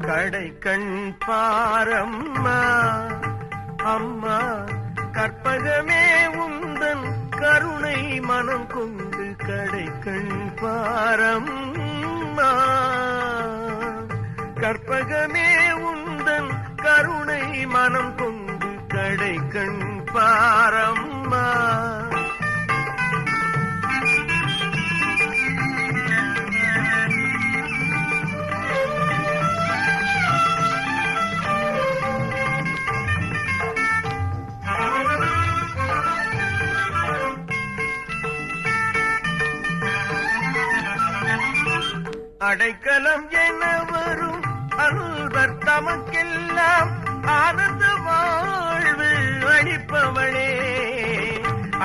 கடை கண் பாரம்மா அம்மா கற்பகமே உந்தன் கருணை மனம் கொண்டு கடை கண் பாரம்மா கற்பகமே உந்தன் கருணை மனம் கொண்டு கடை கண் பாரம்மா அடைக்கலம் என வரும் அன்பர் தமக்கெல்லாம் ஆனந்த வாழ்வு அளிப்பவளே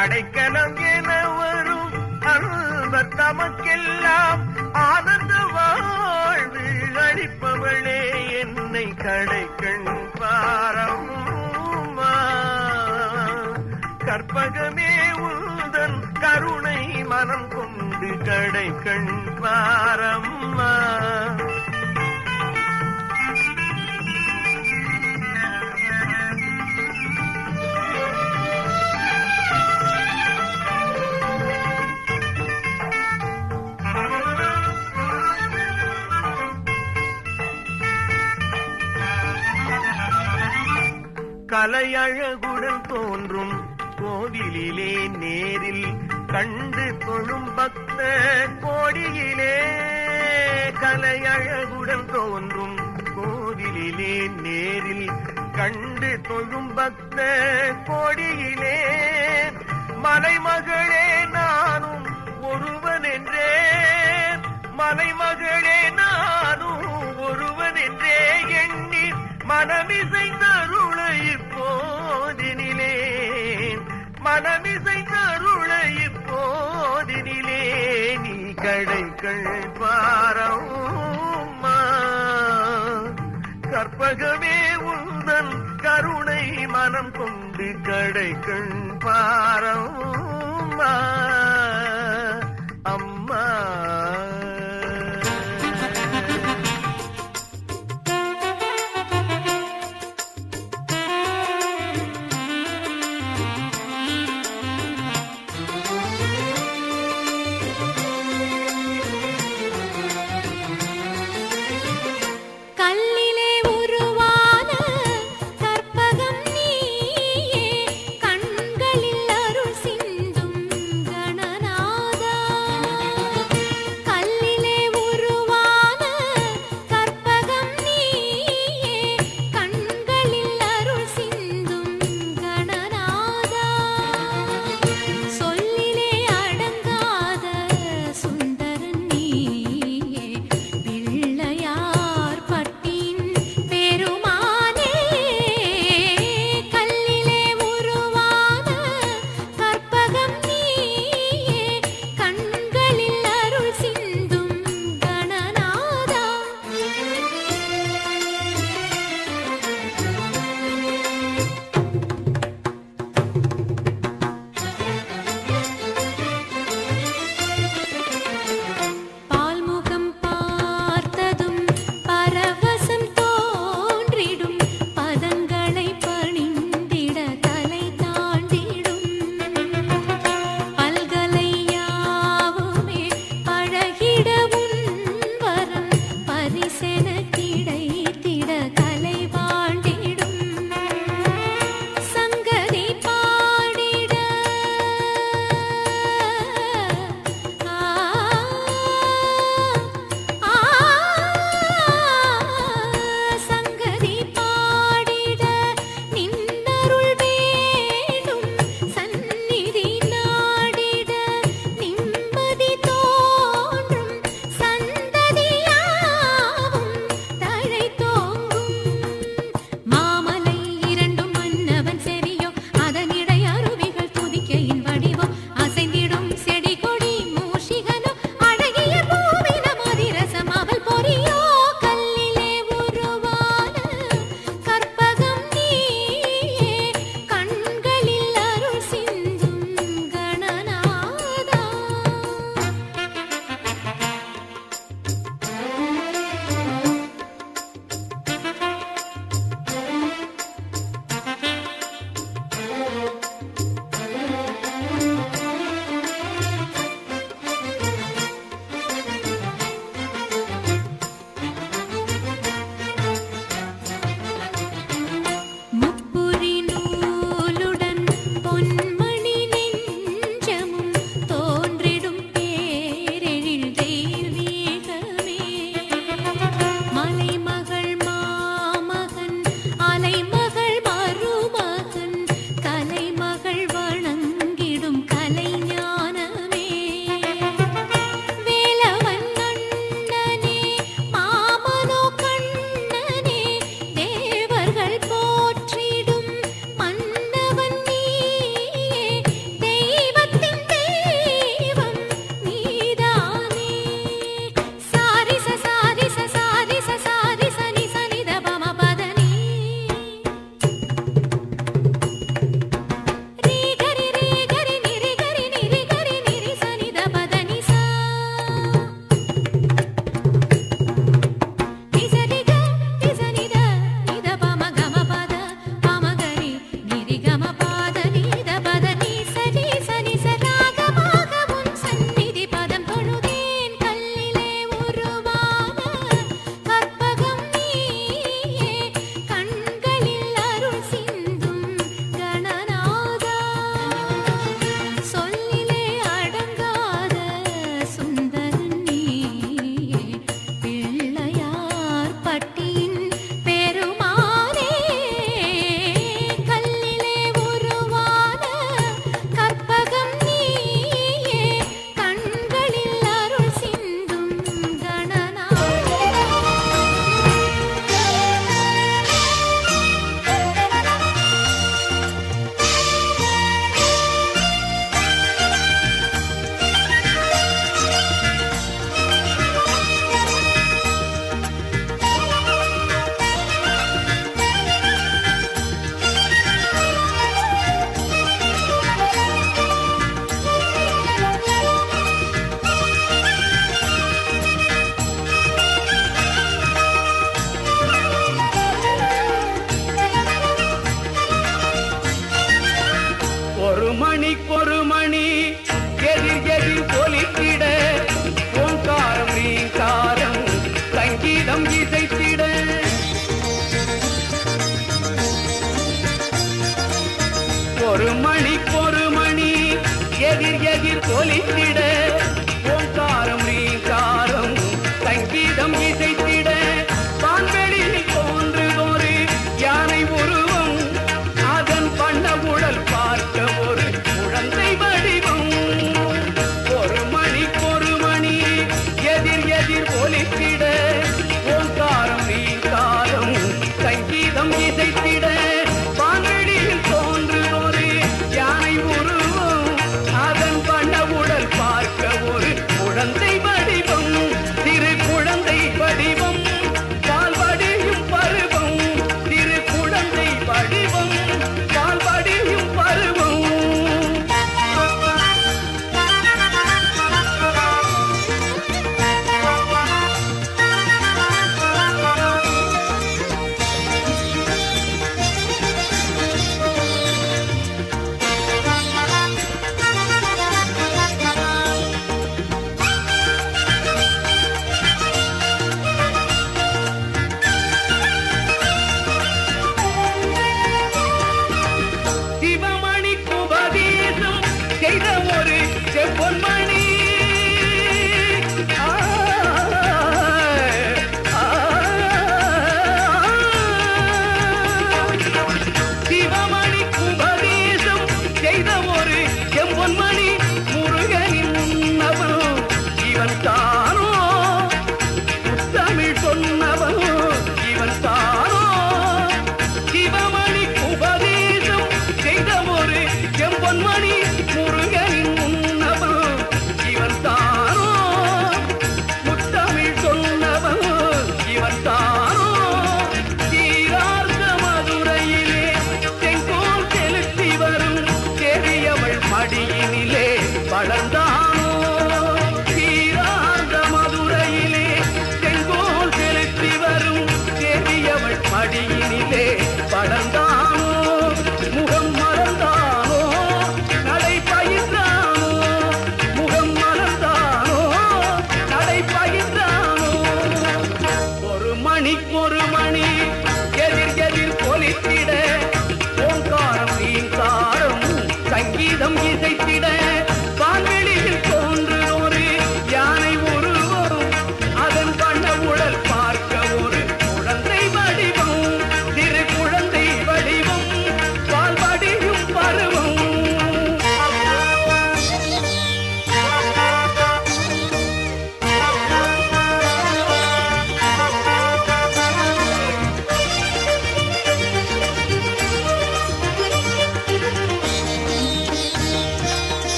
அடைக்கலம் என வரும் அன்பர் தமக்கெல்லாம் ஆனந்த வாழ்வு அளிப்பவளே என்னை கடைக்கண் பாரம்மா கற்பகமே உந்தன் கருணை மனம் கொண்டு கடை கண் பாரம்மா கலையழகுடன் தோன்றும் கோவிலிலே நேரில் கண்டு தொழும் பக்த கோடியிலே கலையழகுடன் தோன்றும் கோவிலிலே நேரில் கண்டு தொழும் பக்த கோடியிலே மலைமகளே நானும் ஒருவன் என்றே மலைமகளே நானும் ஒருவன் என்றே எண்ணி மனமிசைந்தருள இப்போதினிலே மனமிசைந்தருள இப்போதினிலே நீ கடைகள் பாரம்மா கற்பகமே உந்தன் கருணை மனம் கொண்டு கடைகள் பாரம்மா அம்மா கண்களில் அருள் சிந்தும் கண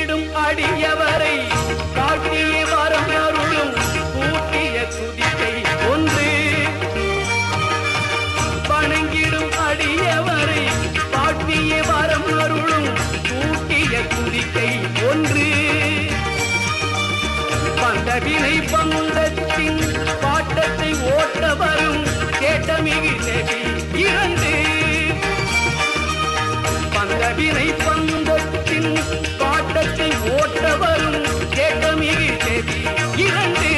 வணங்கிடும் அடியவரை காட்டிய வரம் அருளும் கூட்டிய குதிக்கை ஒன்று. வணங்கிடும் அடியவரை காட்டிய வரம் அருளும் கூட்டிய குதிக்கை ஒன்று. வந்தவினை பந்தத்தின் பாட்டத்தை ஓட்ட வரும் கேட்டமிகு நெறி இரண்டு. வந்தவினை பந்தத்தின் பாட்டத்தை ஓட்ட வரும் கேட்டமிகு நெறி இரண்டு.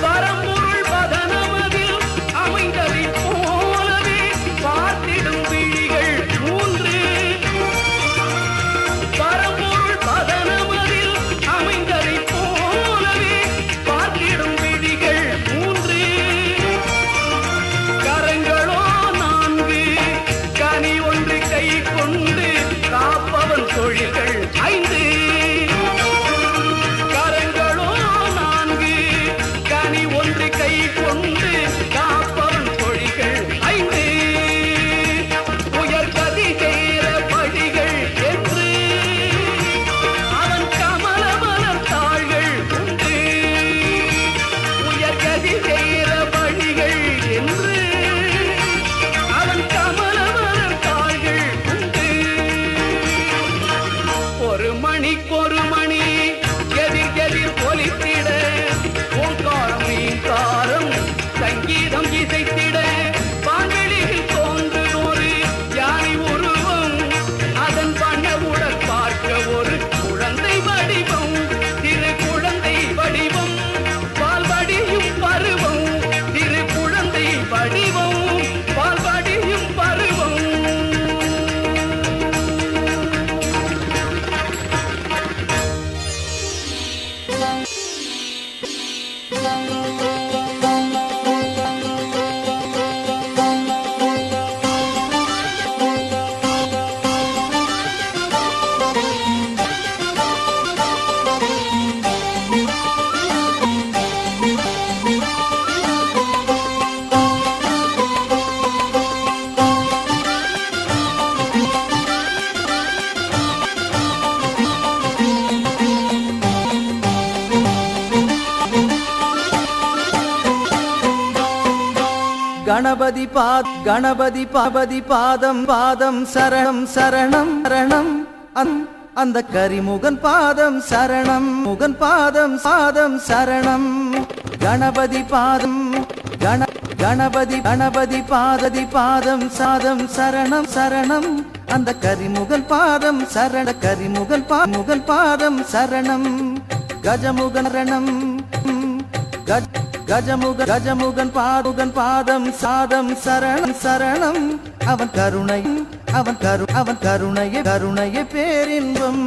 பரம்பொருள் பதனமதில் அமைந்ததை போலவே பார்த்திடும் விழிகள் மூன்று. பரம்பொருள் பதனமதில் அமைந்ததை போலவே பார்த்திடும் விழிகள் மூன்று. கரங்களோ நான்கு கனி ஒன்று கை கொண்டு காப்பவன் தொழில்கள் ஐந்து. கரங்களோ நான்கு கனி ஒன்று கை கொண்டு காப்பவன் தொழில்கள் ஐந்து. உயர்கதி சேர படிகள் என்று அவன் கமல மலர்த்தாள்கள் உண்டு. உயர்கதி சேர படிகள் என்று அவன் கமல மலர்த்தாள்கள் உண்டு. ஒரு மணிக்கொரு மணி எதிர் எதிர் ஒலித்திட ஓங்காரம் நீங்காரம் சங்கீதம் இசைத்திட வான்வெளியில் தோன்றும் யானை உருவம். அதன் பண்ணவுடன் பார்க்க ஒரு குழந்தை வடிவம். திரு குழந்தை வடிவம் பால்வடியும் பருவம். திரு குழந்தை வடிவம் பால்வடியும் பருவம். கணபதி பாதம் பாதம் சரணம் சரணம் சரணம். அந்த கரிமுகன் பாதம் சரணம். முகன் பாதம் பாதம் சரணம். கணபதி பாதம் கணபதி பாதம் சாதம் சரணம் சரணம். அந்த கரிமுகன் பாதம் சரண கரிமுகன் முகன் பாதம் சரணம். கஜமுகன் சரணம். கஜமுகன் பாதம் சாதம் சரணம் சரணம். அவன் கருணையே பேரின்பம்.